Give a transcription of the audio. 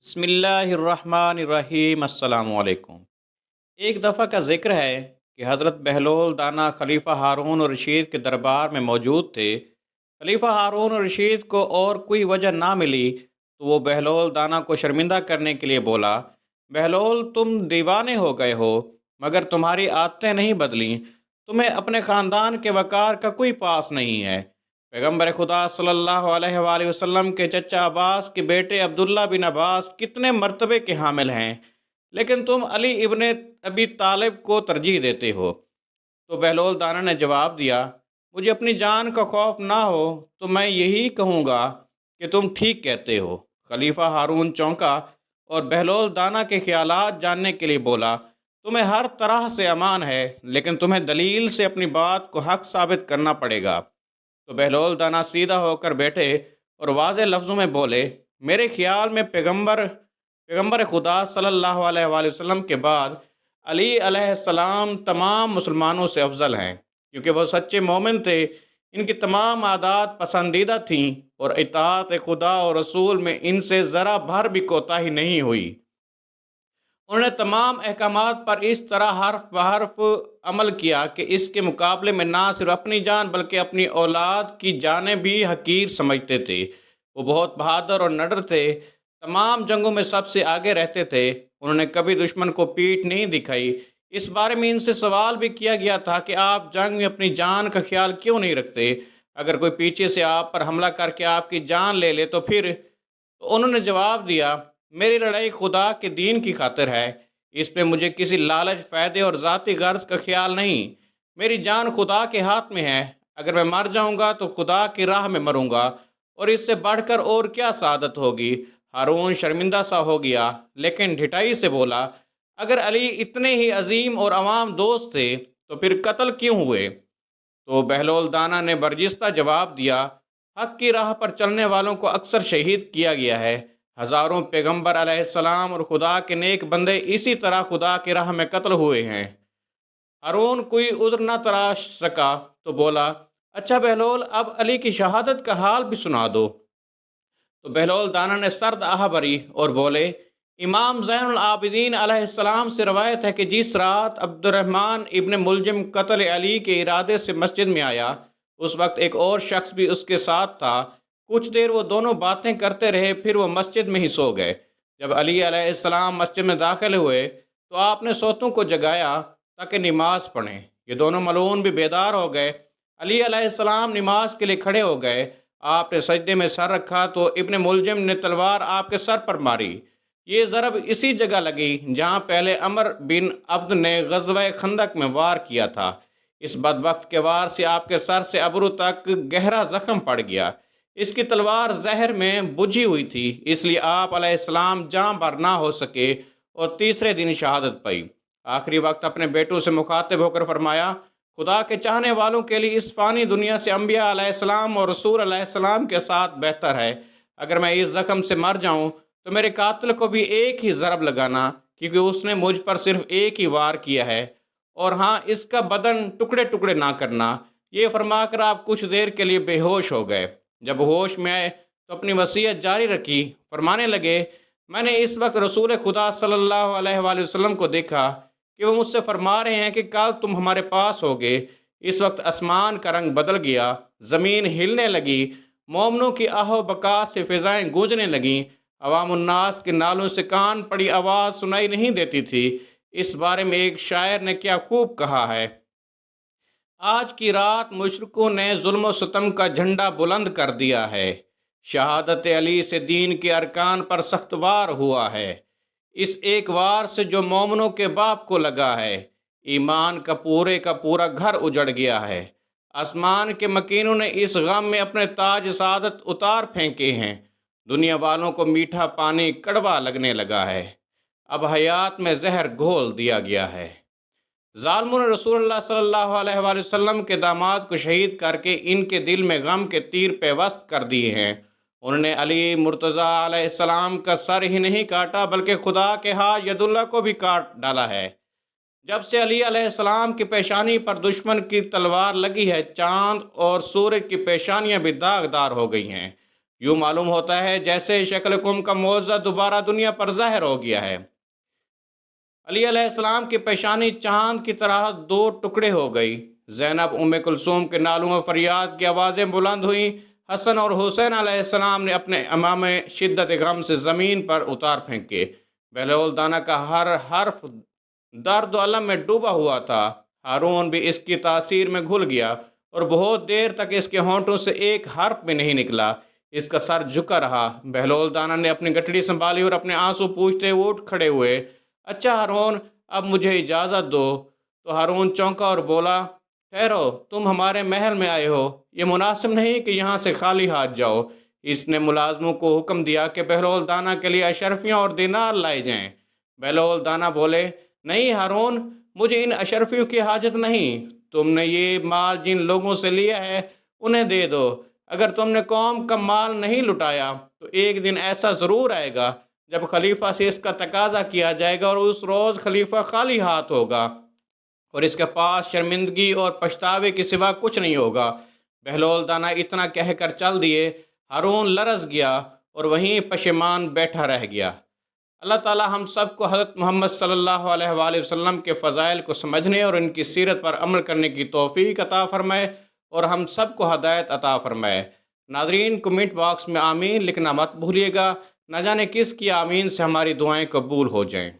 بسم اللہ الرحمن الرحیم السلام علیکم۔ ایک دفعہ کا ذکر ہے کہ حضرت بہلول دانا خلیفہ ہارون الرشید کے دربار میں موجود تھے۔ خلیفہ ہارون الرشید کو اور کوئی وجہ نہ ملی تو وہ بہلول دانا کو شرمندہ کرنے کے لیے بولا، بہلول تم دیوانے ہو گئے ہو مگر تمہاری عادتیں نہیں بدلیں، تمہیں اپنے خاندان کے وقار کا کوئی پاس نہیں ہے۔ پیغمبر خدا صلی اللہ علیہ وآلہ وسلم کے چچا عباس کے بیٹے عبداللہ بن عباس کتنے مرتبے کے حامل ہیں، لیکن تم علی ابن ابی طالب کو ترجیح دیتے ہو۔ تو بہلول دانا نے جواب دیا، مجھے اپنی جان کا خوف نہ ہو تو میں یہی کہوں گا کہ تم ٹھیک کہتے ہو۔ خلیفہ ہارون چونکا اور بہلول دانا کے خیالات جاننے کے لیے بولا، تمہیں ہر طرح سے امان ہے لیکن تمہیں دلیل سے اپنی بات کو حق ثابت کرنا پڑے گا۔ تو بہلول دانا سیدھا ہو کر بیٹھے اور واضح لفظوں میں بولے، میرے خیال میں پیغمبر خدا صلی اللہ علیہ وآلہ وسلم کے بعد علی علیہ السلام تمام مسلمانوں سے افضل ہیں، کیونکہ وہ سچے مومن تھے۔ ان کی تمام عادات پسندیدہ تھیں اور اطاعت خدا اور رسول میں ان سے ذرا بھر بھی کوتاہی نہیں ہوئی۔ انہوں نے تمام احکامات پر اس طرح حرف بحرف عمل کیا کہ اس کے مقابلے میں نہ صرف اپنی جان بلکہ اپنی اولاد کی جانیں بھی حقیر سمجھتے تھے۔ وہ بہت بہادر اور نڈر تھے، تمام جنگوں میں سب سے آگے رہتے تھے۔ انہوں نے کبھی دشمن کو پیٹھ نہیں دکھائی۔ اس بارے میں ان سے سوال بھی کیا گیا تھا کہ آپ جنگ میں اپنی جان کا خیال کیوں نہیں رکھتے؟ اگر کوئی پیچھے سے آپ پر حملہ کر کے آپ کی جان لے لے تو پھر؟ تو انہوں نے جواب دیا، میری لڑائی خدا کے دین کی خاطر ہے، اس پہ مجھے کسی لالچ، فائدے اور ذاتی غرض کا خیال نہیں۔ میری جان خدا کے ہاتھ میں ہے، اگر میں مر جاؤں گا تو خدا کی راہ میں مروں گا، اور اس سے بڑھ کر اور کیا سعادت ہوگی۔ ہارون شرمندہ سا ہو گیا لیکن ڈھٹائی سے بولا، اگر علی اتنے ہی عظیم اور عوام دوست تھے تو پھر قتل کیوں ہوئے؟ تو بہلول دانا نے برجستہ جواب دیا، حق کی راہ پر چلنے والوں کو اکثر شہید کیا گیا ہے۔ ہزاروں پیغمبر علیہ السلام اور خدا کے نیک بندے اسی طرح خدا کی راہ میں قتل ہوئے ہیں۔ ہارون کوئی عذر نہ تراش سکا تو بولا، اچھا بہلول، اب علی کی شہادت کا حال بھی سنا دو۔ تو بہلول دانا نے سرد آہ بھری اور بولے، امام زین العابدین علیہ السلام سے روایت ہے کہ جس رات عبد الرحمن ابن ملجم قتل علی کے ارادے سے مسجد میں آیا، اس وقت ایک اور شخص بھی اس کے ساتھ تھا۔ کچھ دیر وہ دونوں باتیں کرتے رہے، پھر وہ مسجد میں ہی سو گئے۔ جب علی علیہ السلام مسجد میں داخل ہوئے تو آپ نے سوتوں کو جگایا تاکہ نماز پڑھیں۔ یہ دونوں ملعون بھی بیدار ہو گئے۔ علی علیہ السلام نماز کے لیے کھڑے ہو گئے۔ آپ نے سجدے میں سر رکھا تو ابن ملجم نے تلوار آپ کے سر پر ماری۔ یہ ضرب اسی جگہ لگی جہاں پہلے عمر بن عبد نے غزوہ خندق میں وار کیا تھا۔ اس بدبخت کے وار سے آپ کے سر سے ابرو تک گہرا زخم پڑ گیا۔ اس کی تلوار زہر میں بجھی ہوئی تھی، اس لیے آپ علیہ السلام جاں بر نہ ہو سکے اور تیسرے دن شہادت پائی۔ آخری وقت اپنے بیٹوں سے مخاطب ہو کر فرمایا، خدا کے چاہنے والوں کے لیے اس فانی دنیا سے انبیاء علیہ السلام اور رسول علیہ السلام کے ساتھ بہتر ہے۔ اگر میں اس زخم سے مر جاؤں تو میرے قاتل کو بھی ایک ہی ضرب لگانا، کیونکہ اس نے مجھ پر صرف ایک ہی وار کیا ہے، اور ہاں، اس کا بدن ٹکڑے ٹکڑے نہ کرنا۔ یہ فرما کر آپ کچھ دیر کے لیے بے ہوش ہو گئے۔ جب ہوش میں آئے تو اپنی وصیت جاری رکھی، فرمانے لگے، میں نے اس وقت رسول خدا صلی اللہ علیہ وآلہ وسلم کو دیکھا کہ وہ مجھ سے فرما رہے ہیں کہ کل تم ہمارے پاس ہوگے۔ اس وقت آسمان کا رنگ بدل گیا، زمین ہلنے لگی، مومنوں کی آہ و بکا سے فضائیں گونجنے لگیں، عوام الناس کے نالوں سے کان پڑی آواز سنائی نہیں دیتی تھی۔ اس بارے میں ایک شاعر نے کیا خوب کہا ہے، آج کی رات مشرکوں نے ظلم و ستم کا جھنڈا بلند کر دیا ہے، شہادت علی سے دین کے ارکان پر سخت وار ہوا ہے، اس ایک وار سے جو مومنوں کے باپ کو لگا ہے، ایمان کا پورا گھر اجڑ گیا ہے، آسمان کے مکینوں نے اس غم میں اپنے تاج سعادت اتار پھینکے ہیں، دنیا والوں کو میٹھا پانی کڑوا لگنے لگا ہے، اب حیات میں زہر گھول دیا گیا ہے۔ ظالموں نے رسول اللہ صلی اللہ علیہ وآلہ وسلم کے داماد کو شہید کر کے ان کے دل میں غم کے تیر پیوست کر دیے ہیں۔ انہوں نے علی مرتضیٰ علیہ السلام کا سر ہی نہیں کاٹا بلکہ خدا کے ہاں ید اللہ کو بھی کاٹ ڈالا ہے۔ جب سے علی علیہ السلام کی پیشانی پر دشمن کی تلوار لگی ہے، چاند اور سورج کی پیشانیاں بھی داغدار ہو گئی ہیں۔ یوں معلوم ہوتا ہے جیسے شکل کم کا معجزہ دوبارہ دنیا پر ظاہر ہو گیا ہے۔ علی علیہ السلام کی پیشانی چاند کی طرح دو ٹکڑے ہو گئی۔ زینب ام کلثوم کے نالوں و فریاد کی آوازیں بلند ہوئیں۔ حسن اور حسین علیہ السلام نے اپنے امامے شدت غم سے زمین پر اتار پھینکے۔ بہلول دانا کا ہر حرف درد و علم میں ڈوبا ہوا تھا۔ ہارون بھی اس کی تاثیر میں گھل گیا اور بہت دیر تک اس کے ہونٹوں سے ایک حرف بھی نہیں نکلا۔ اس کا سر جھکا رہا۔ بہلول دانا نے اپنی گٹڑی سنبھالی اور اپنے آنسو پوچھتے ہوئے اٹھ کھڑے ہوئے۔ اچھا ہارون، اب مجھے اجازت دو۔ تو ہارون چونکا اور بولا، ٹھہرو، تم ہمارے محل میں آئے ہو، یہ مناسب نہیں کہ یہاں سے خالی ہاتھ جاؤ۔ اس نے ملازموں کو حکم دیا کہ بہلول دانا کے لیے اشرفیاں اور دینار لائے جائیں۔ بہلول دانا بولے، نہیں ہارون، مجھے ان اشرفیوں کی حاجت نہیں۔ تم نے یہ مال جن لوگوں سے لیا ہے انہیں دے دو۔ اگر تم نے قوم کا مال نہیں لٹایا تو ایک دن ایسا ضرور آئے گا جب خلیفہ سے اس کا تقاضا کیا جائے گا، اور اس روز خلیفہ خالی ہاتھ ہوگا اور اس کے پاس شرمندگی اور پچھتاوے کے سوا کچھ نہیں ہوگا۔ بہلول دانا اتنا کہہ کر چل دیے۔ ہارون لرز گیا اور وہیں پشیمان بیٹھا رہ گیا۔ اللہ تعالی ہم سب کو حضرت محمد صلی اللہ علیہ وآلہ وسلم کے فضائل کو سمجھنے اور ان کی سیرت پر عمل کرنے کی توفیق عطا فرمائے اور ہم سب کو ہدایت عطا فرمائے۔ ناظرین، کمنٹ باکس میں آمین لکھنا مت بھولیے گا، نہ جانے کس کی آمین سے ہماری دعائیں قبول ہو جائیں۔